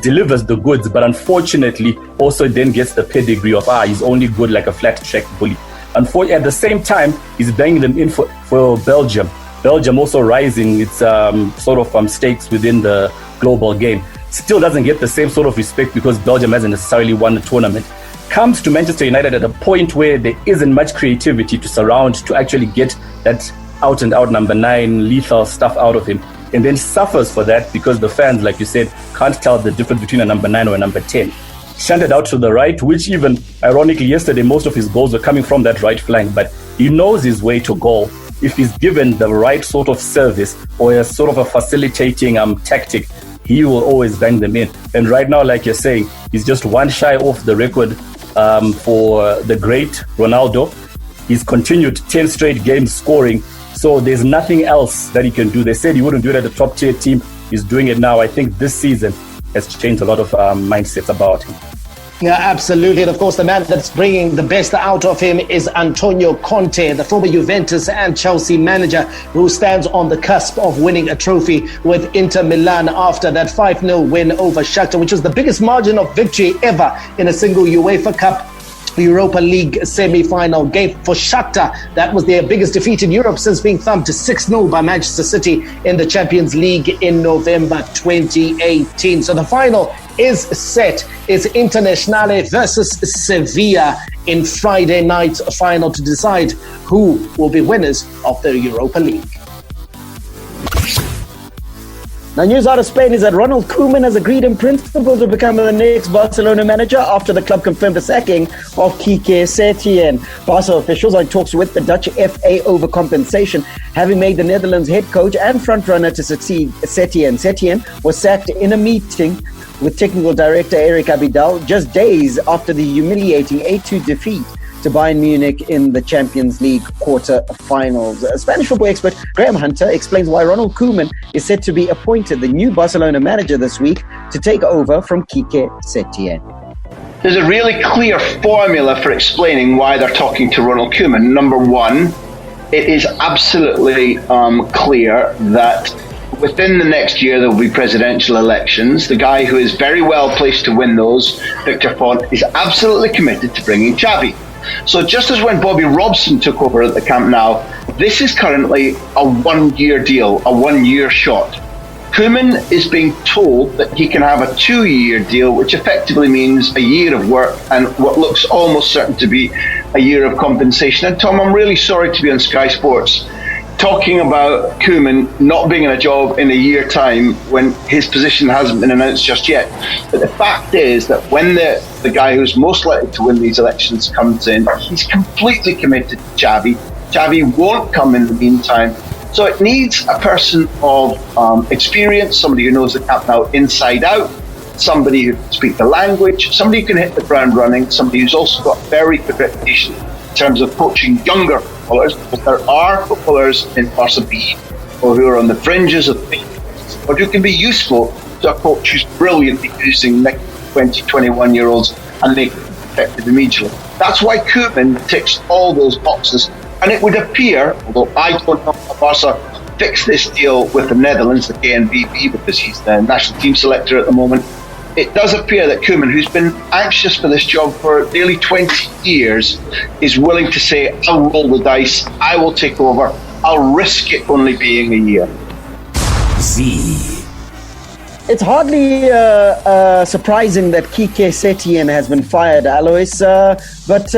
Speaker 9: delivers the goods, but unfortunately also then gets the pedigree of, he's only good like a flat track bully. At the same time, he's banging them in for Belgium. Belgium also rising its stakes within the global game. Still doesn't get the same sort of respect because Belgium hasn't necessarily won the tournament. Comes to Manchester United at a point where there isn't much creativity to surround to actually get that out and out number 9 lethal stuff out of him, and then suffers for that because the fans, like you said, can't tell the difference between a number 9 or a number 10. Shunted out to the right, which even ironically yesterday most of his goals were coming from that right flank, but he knows his way to goal. If he's given the right sort of service or a sort of a facilitating tactic, he will always bang them in. And right now, like you're saying, he's just one shy off the record for the great Ronaldo. He's continued 10 straight games scoring, so there's nothing else that he can do. They said he wouldn't do it at a top tier team. He's doing it now. I think this season has changed a lot of mindsets about him.
Speaker 8: Yeah, absolutely. And of course, the man that's bringing the best out of him is Antonio Conte, the former Juventus and Chelsea manager, who stands on the cusp of winning a trophy with Inter Milan after that 5-0 win over Shakhtar, which was the biggest margin of victory ever in a single UEFA Cup Europa League semi-final game for Shakhtar. That was their biggest defeat in Europe since being thumped 6-0 by Manchester City in the Champions League in November 2018. So the final is set. It's Internazionale versus Sevilla in Friday night's final to decide who will be winners of the Europa League.
Speaker 6: Now, news out of Spain is that Ronald Koeman has agreed in principle to become the next Barcelona manager after the club confirmed the sacking of Quique Setien. Barca officials are in talks with the Dutch FA over compensation, having made the Netherlands head coach and frontrunner to succeed Setien. Setien was sacked in a meeting with technical director Eric Abidal just days after the humiliating 8-2 defeat to Bayern Munich in the Champions League quarter-finals. A Spanish football expert, Graham Hunter, explains why Ronald Koeman is set to be appointed the new Barcelona manager this week to take over from Quique Setien.
Speaker 17: There's a really clear formula for explaining why they're talking to Ronald Koeman. Number one, it is absolutely clear that within the next year there will be presidential elections. The guy who is very well placed to win those, Victor Font, is absolutely committed to bringing Xavi. So just as when Bobby Robson took over at the Camp Nou, this is currently a one-year deal, a one-year shot. Koeman is being told that he can have a 2-year deal, which effectively means a year of work and what looks almost certain to be a year of compensation. And Tom, I'm really sorry to be on Sky Sports talking about Koeman not being in a job in a year time when his position hasn't been announced just yet. But the fact is that when the guy who's most likely to win these elections comes in, he's completely committed to Xavi. Xavi won't come in the meantime. So it needs a person of experience, somebody who knows the camp now inside out, somebody who can speak the language, somebody who can hit the ground running, somebody who's also got very good reputation in terms of coaching younger footballers, because there are footballers in Barca B or who are on the fringes of things, or who can be useful to a coach who's brilliantly using 20, 21-year-olds and make them effective immediately. That's why Koeman ticks all those boxes. And it would appear, although I don't know how Barca fix this deal with the Netherlands, the KNVB, because he's the national team selector at the moment, it does appear that Koeman, who's been anxious for this job for nearly 20 years, is willing to say, I'll roll the dice, I will take over, I'll risk it only being a year.
Speaker 6: It's hardly surprising that Kike Setien has been fired, Alois, but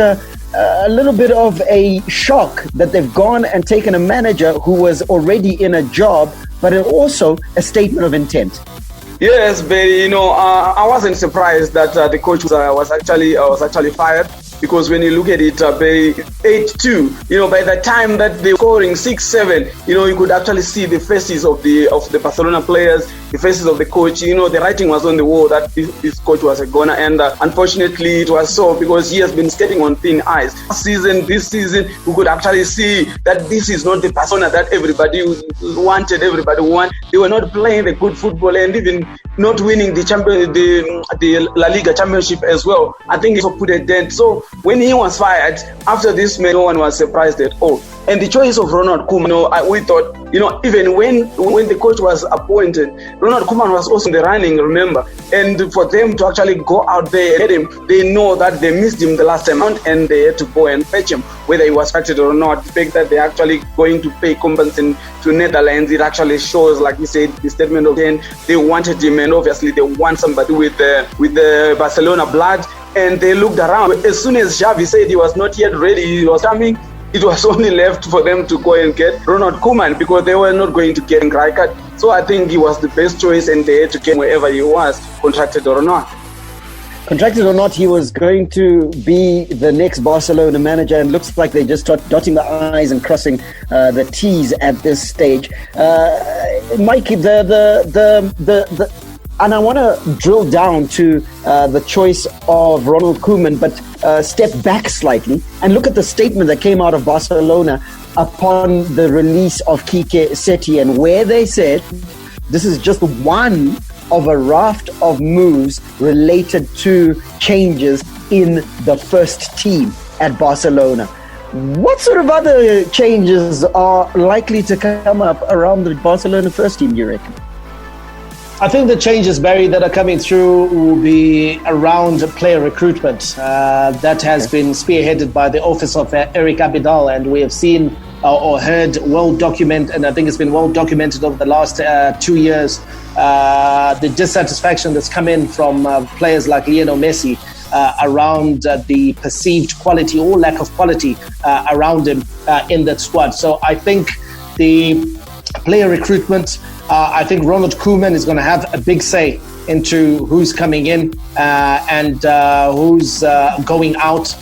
Speaker 6: a little bit of a shock that they've gone and taken a manager who was already in a job, but also a statement of intent.
Speaker 7: Yes, but I wasn't surprised that the coach was actually fired, because when you look at it, 8-2, by the time that they were scoring 6-7, you could actually see the faces of the Barcelona players, the faces of the coach. The writing was on the wall that this coach was a goner, and unfortunately it was so, because he has been skating on thin ice. This season, we could actually see that this is not the Barcelona that everybody wanted. They were not playing the good football, and even not winning the La Liga championship as well. I think it put a dent. So when he was fired, after this, no one was surprised at all. And the choice of Ronald Koeman, we thought, even when the coach was appointed, Ronald Koeman was also in the running, remember? And for them to actually go out there and get him, they know that they missed him the last time out, and they had to go and fetch him, whether he was fetched or not. The fact that they're actually going to pay compensation to Netherlands, it actually shows, like you said, the statement of then they wanted him, and obviously they want somebody with the Barcelona blood. And they looked around. As soon as Xavi said he was not yet ready, he was coming, it was only left for them to go and get Ronald Koeman, because they were not going to get Rijkaard. So I think he was the best choice, and they had to get wherever he was, contracted or not.
Speaker 6: Contracted or not, he was going to be the next Barcelona manager, and looks like they just start dotting the I's and crossing the T's at this stage. Mikey, and I want to drill down to the choice of Ronald Koeman, but step back slightly and look at the statement that came out of Barcelona upon the release of Kike Setien, where they said this is just one of a raft of moves related to changes in the first team at Barcelona. What sort of other changes are likely to come up around the Barcelona first team, you reckon?
Speaker 8: I think the changes, Barry, that are coming through will be around player recruitment. That has been spearheaded by the office of Eric Abidal, and we have seen or heard well documented, and I think it's been well documented over the last 2 years, the dissatisfaction that's come in from players like Lionel Messi around the perceived quality or lack of quality around him in that squad. So I think the player recruitment, I think Ronald Koeman is going to have a big say into who's coming in and who's going out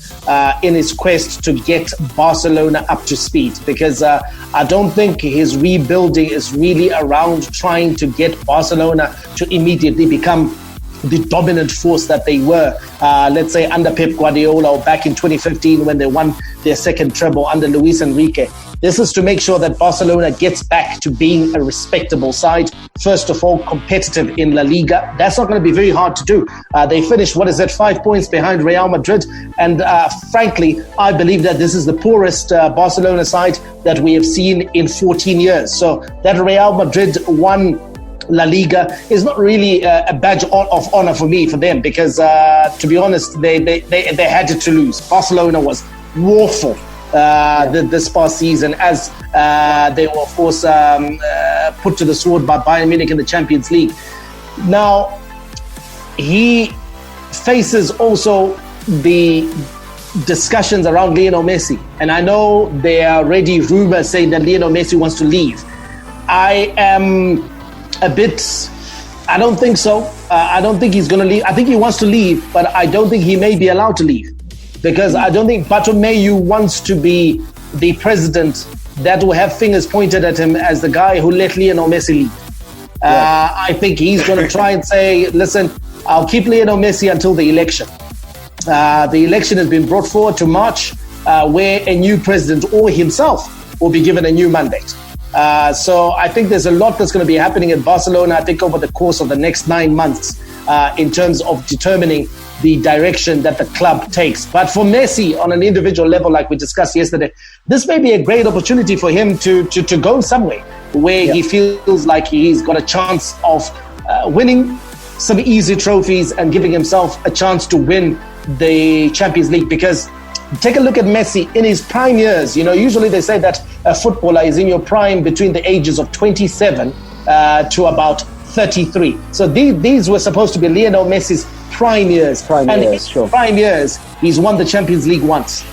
Speaker 8: in his quest to get Barcelona up to speed, because I don't think his rebuilding is really around trying to get Barcelona to immediately become the dominant force that they were, let's say under Pep Guardiola, or back in 2015 when they won their second treble under Luis Enrique. This is to make sure that Barcelona gets back to being a respectable side. First of all, competitive in La Liga. That's not going to be very hard to do. They finished, 5 points behind Real Madrid. And frankly, I believe that this is the poorest Barcelona side that we have seen in 14 years. So that Real Madrid won La Liga is not really a badge of honor for them, because to be honest, they had it to lose. Barcelona was woeful this past season, as they were, of course, put to the sword by Bayern Munich in the Champions League. Now, he faces also the discussions around Lionel Messi. And I know there are already rumors saying that Lionel Messi wants to leave. I am a bit... I don't think so. I don't think he's going to leave. I think he wants to leave, but I don't think he may be allowed to leave. Because I don't think Bartomeu wants to be the president that will have fingers pointed at him as the guy who let Lionel Messi leave. I think he's going to try and say, listen, I'll keep Lionel Messi until the election. The election has been brought forward to March, where a new president or himself will be given a new mandate. So I think there's a lot that's going to be happening in Barcelona, I think, over the course of the next 9 months in terms of determining the direction that the club takes. But for Messi, on an individual level, like we discussed yesterday, this may be a great opportunity for him to go somewhere where he feels like he's got a chance of winning some easy trophies and giving himself a chance to win the Champions League. Because take a look at Messi in his prime years. You know, usually they say that a footballer is in your prime between the ages of 27 to about 33. So these were supposed to be Lionel Messi's prime years. Prime years, he's won the Champions League once.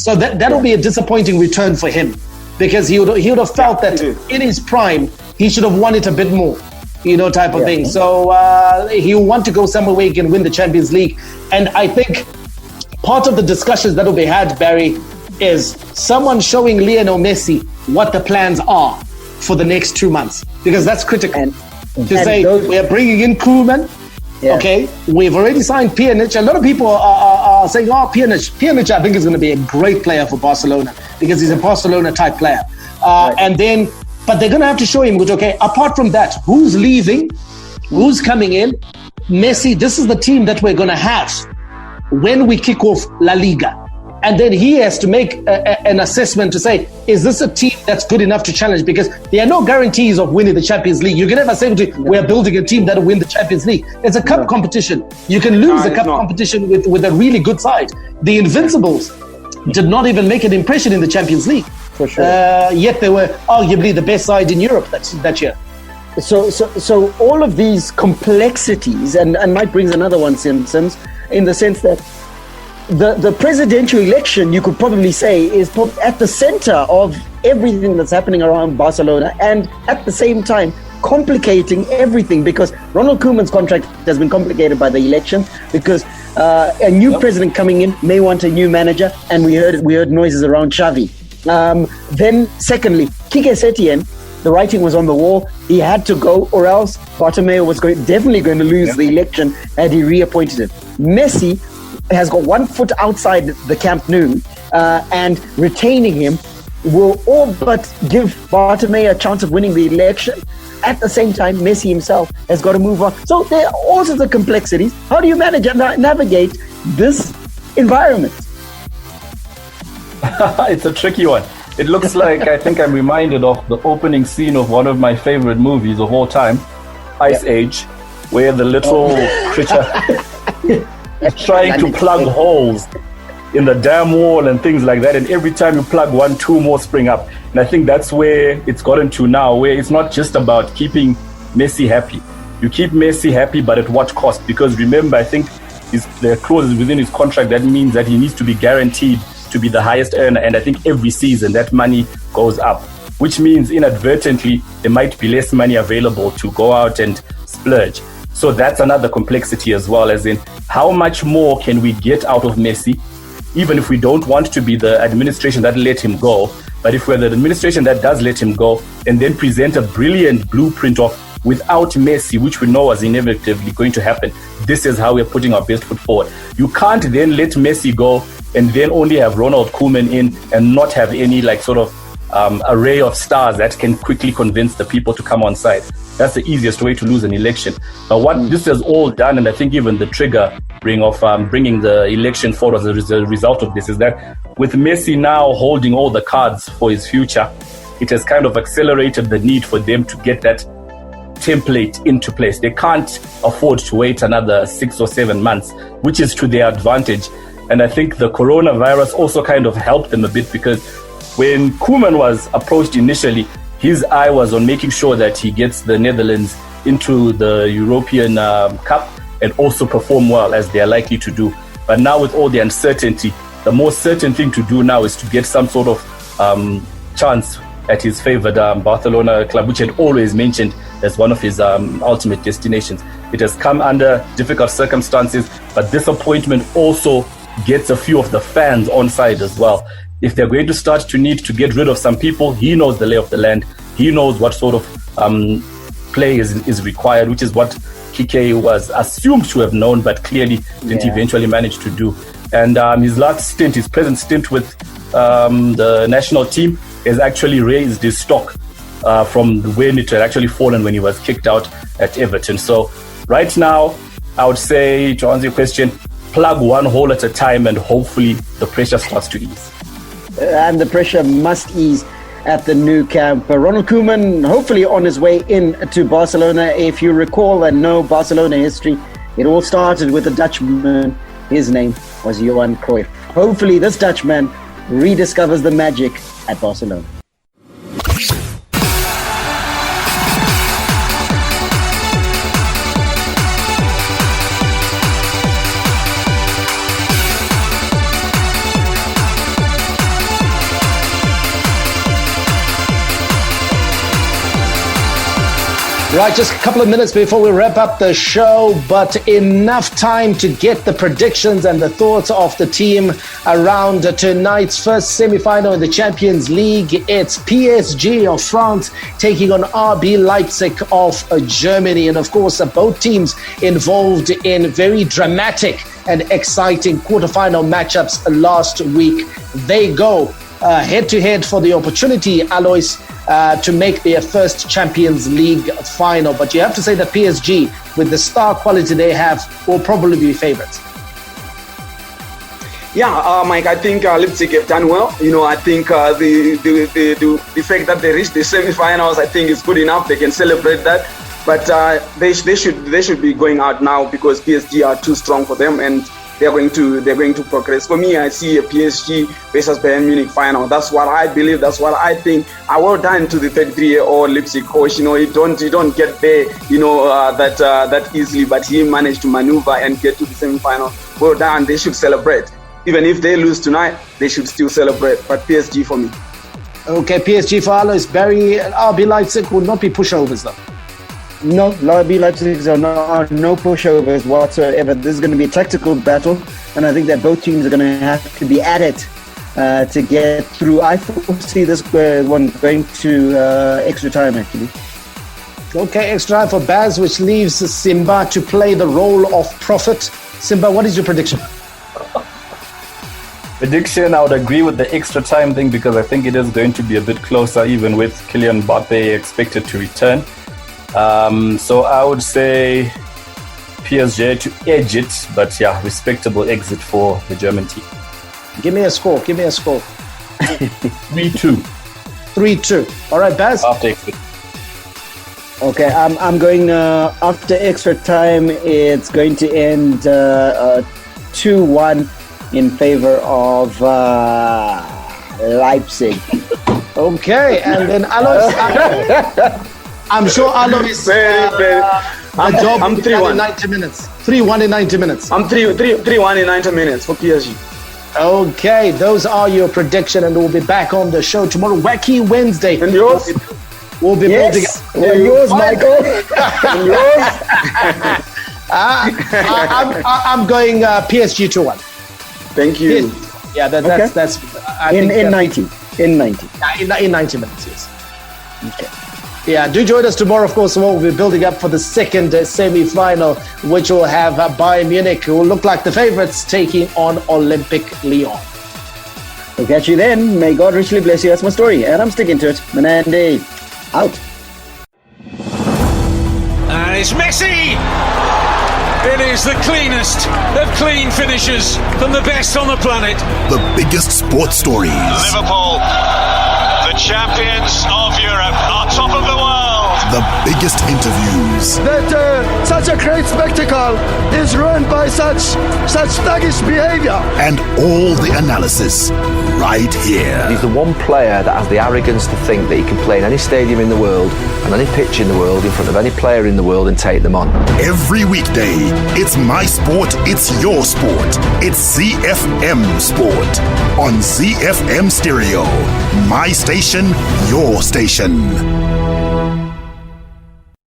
Speaker 8: So that'll be a disappointing return for him, because he would have felt that in his prime he should have won it a bit more, you know, type of thing. So he'll want to go somewhere where he can win the Champions League. And I think part of the discussions that will be had, Barry, is someone showing Lionel Messi what the plans are for the next 2 months, because that's critical. We are bringing in Koeman. Okay, we've already signed Pjanic. A lot of people are saying, Pjanic I think is going to be a great player for Barcelona, because he's a Barcelona type player. But they're going to have to show him, okay, apart from that, who's leaving, who's coming in. Messi, this is the team that we're going to have when we kick off La Liga. And then he has to make an assessment to say, is this a team that's good enough to challenge? Because there are no guarantees of winning the Champions League. You can never say, we're building a team that will win the Champions League. It's a cup competition. You can lose the cup competition with a really good side. The Invincibles did not even make an impression in the Champions League.
Speaker 6: For sure.
Speaker 8: Yet they were arguably the best side in Europe that year.
Speaker 6: So all of these complexities, and Mike brings another one, Sims, in the sense that the presidential election, you could probably say, is at the center of everything that's happening around Barcelona, and at the same time complicating everything, because Ronald Koeman's contract has been complicated by the election, because a new president coming in may want a new manager, and we heard noises around Xavi. Then secondly, Quique Setien, the writing was on the wall. He had to go, or else Bartomeu was definitely going to lose the election had he reappointed him. Messi has got 1 foot outside the Camp Nou, and retaining him will all but give Bartomeu a chance of winning the election. At the same time, Messi himself has got to move on. So there are all sorts of complexities. How do you manage and navigate this environment?
Speaker 9: It's a tricky one. It looks like, I think I'm reminded of the opening scene of one of my favorite movies of all time, Ice Age, where the little creature is trying to plug holes in the dam wall and things like that. And every time you plug one, 2 more spring up. And I think that's where it's gotten to now, where it's not just about keeping Messi happy. You keep Messi happy, but at what cost? Because remember, I think there are clauses within his contract that means that he needs to be guaranteed to be the highest earner, and I think every season that money goes up, which means inadvertently there might be less money available to go out and splurge. So that's another complexity as well, as in how much more can we get out of Messi, even if we don't want to be the administration that let him go. But if we're the administration that does let him go, and then present a brilliant blueprint of without Messi, which we know is inevitably going to happen, this is how we're putting our best foot forward. You can't then let Messi go and then only have Ronald Koeman in and not have any array of stars that can quickly convince the people to come on side. That's the easiest way to lose an election. Now, what this has all done, and I think even the trigger of bringing the election forward as a result of this, is that with Messi now holding all the cards for his future, it has kind of accelerated the need for them to get that template into place. They can't afford to wait another 6 or 7 months, which is to their advantage. And I think the coronavirus also kind of helped them a bit, because when Koeman was approached initially, his eye was on making sure that he gets the Netherlands into the European Cup and also perform well, as they are likely to do. But now with all the uncertainty, the most certain thing to do now is to get some sort of chance at his favoured Barcelona club, which had always mentioned as one of his ultimate destinations. It has come under difficult circumstances, but this appointment also gets a few of the fans on side as well. If they're going to start to need to get rid of some people, he knows the lay of the land. He knows what sort of play is required, which is what Kike was assumed to have known, but clearly didn't eventually manage to do. And his present stint with the national team has actually raised his stock from when it had actually fallen when he was kicked out at Everton. So right now, I would say, to answer your question, plug one hole at a time, and hopefully the pressure starts to ease.
Speaker 6: And the pressure must ease at the new camp. Ronald Koeman, hopefully on his way in to Barcelona. If you recall and know Barcelona history, it all started with a Dutchman. His name was Johan Cruyff. Hopefully this Dutchman rediscovers the magic at Barcelona.
Speaker 8: Right, just a couple of minutes before we wrap up the show, but enough time to get the predictions and the thoughts of the team around tonight's first semi-final in the Champions League. It's PSG of France taking on RB Leipzig of Germany. And of course, both teams involved in very dramatic and exciting quarterfinal matchups last week. They go head-to-head for the opportunity, Alois, to make their first Champions League final. But you have to say that PSG, with the star quality they have, will probably be favourites.
Speaker 7: Yeah, Mike, I think Leipzig have done well. You know, I think the fact that they reached the semi-finals, I think is good enough. They can celebrate that. But they should be going out now, because PSG are too strong for them, and they're going to progress. For me, I see a PSG versus Bayern Munich final. That's what I believe. That's what I think. I well done to the 33-year-old Leipzig coach. You know, you don't get there, you know, that easily. But he managed to maneuver and get to the semi-final. Well done. They should celebrate. Even if they lose tonight, they should still celebrate. But PSG for me.
Speaker 8: Okay, PSG for Alois. Barry, RB Leipzig will not be pushovers though.
Speaker 6: No, RB Leipzig are no pushovers whatsoever. This is going to be a tactical battle, and I think that both teams are going to have to be at it to get through. I foresee this one going to extra time, actually.
Speaker 8: Okay, extra time for Baz, which leaves Simba to play the role of prophet. Simba, what is your prediction?
Speaker 9: Prediction, I would agree with the extra time thing, because I think it is going to be a bit closer, even with Kylian Mbappe expected to return. So I would say PSG to edge it, but yeah, respectable exit for the German team.
Speaker 8: Give me a score.
Speaker 9: 3-2.
Speaker 8: 3-2. All right, Baz?
Speaker 9: After exit.
Speaker 6: Okay, I'm going after extra time. It's going to end 2-1 in favor of Leipzig.
Speaker 8: Okay, and then Alois. I'm sure Alois
Speaker 7: I'm 3-1
Speaker 8: in 90 minutes. 3-1 in 90 minutes.
Speaker 7: I'm 3-1 in 90 minutes for PSG.
Speaker 8: Okay, those are your prediction, and we'll be back on the show tomorrow. Wacky Wednesday.
Speaker 7: And yours?
Speaker 8: We'll be building
Speaker 6: up. Yours, Michael.
Speaker 7: And yours?
Speaker 8: I'm going PSG 2-1.
Speaker 7: Thank you.
Speaker 8: Yeah, that's
Speaker 6: in 90. In 90.
Speaker 8: In 90 minutes, yes.
Speaker 6: Okay.
Speaker 8: Yeah, do join us tomorrow, of course. We'll be building up for the second semi-final, which will have Bayern Munich, who will look like the favourites, taking on Olympic Lyon.
Speaker 6: We'll catch you then. May God richly bless you. That's my story, and I'm sticking to it. Menande, out.
Speaker 1: And it's Messi! It is the cleanest of clean finishes from the best on the planet.
Speaker 2: The biggest sports stories.
Speaker 3: Liverpool, the champions of Europe, are top of the world.
Speaker 2: The biggest interviews.
Speaker 4: That such a great spectacle is ruined by such thuggish behavior.
Speaker 2: And all the analysis right here.
Speaker 5: He's the one player that has the arrogance to think that he can play in any stadium in the world and any pitch in the world in front of any player in the world and take them on.
Speaker 2: Every weekday, it's my sport, it's your sport. It's ZiFM Sport on ZiFM Stereo. My station, your station.